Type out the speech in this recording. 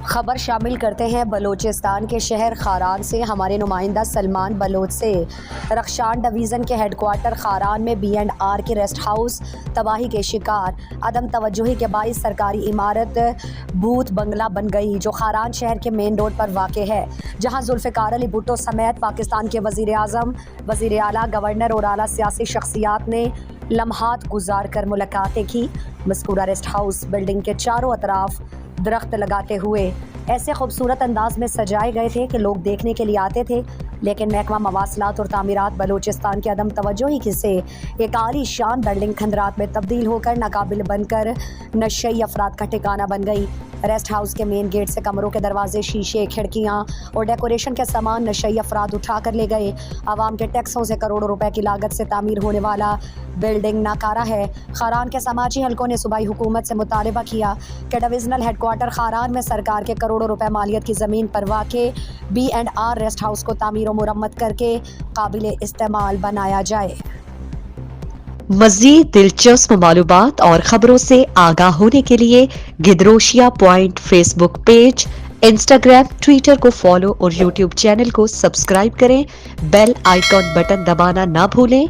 خبر شامل کرتے ہیں بلوچستان کے شہر خاران سے۔ ہمارے نمائندہ سلمان بلوچ سے رخشان ڈویژن کے ہیڈ کوارٹر خاران میں B&R کے ریسٹ ہاؤس تباہی کے شکار۔ عدم توجہی کے باعث سرکاری عمارت بھوت بنگلہ بن گئی جو خاران شہر کے مین روڈ پر واقع ہے، جہاں ذوالفقار علی بھٹو سمیت پاکستان کے وزیر اعظم، وزیر اعلیٰ، گورنر اور اعلیٰ سیاسی شخصیات نے لمحات گزار کر ملاقاتیں کی۔ مذکورہ ریسٹ ہاؤس بلڈنگ کے چاروں اطراف درخت لگاتے ہوئے ایسے خوبصورت انداز میں سجائے گئے تھے کہ لوگ دیکھنے کے لیے آتے تھے، لیکن محکمہ مواصلات اور تعمیرات بلوچستان کے عدم توجہی سے ایک عالی شان بلڈنگ کھنڈرات میں تبدیل ہو کر ناقابل بن کر نشئی افراد کا ٹھکانہ بن گئی۔ ریسٹ ہاؤس کے مین گیٹ سے کمروں کے دروازے، شیشے، کھڑکیاں اور ڈیکوریشن کے سامان نشئی افراد اٹھا کر لے گئے۔ عوام کے ٹیکسوں سے کروڑوں روپے کی لاگت سے تعمیر ہونے والا بلڈنگ ناکارہ ہے۔ خاران کے سماجی حلقوں نے صوبائی حکومت سے مطالبہ کیا کہ ڈویژنل ہیڈ کوارٹر خاران میں سرکار کے کروڑوں روپے مالیت کی زمین پر واقع B&R ریسٹ ہاؤس کو تعمیر و مرمت کر کے قابل استعمال بنایا جائے۔ مزید دلچسپ معلومات اور خبروں سے آگاہ ہونے کے لیے Gedrosia point Facebook page, Instagram, Twitter کو فالو اور یوٹیوب چینل کو سبسکرائب کریں۔ بیل آئیکن بٹن دبانا نہ بھولیں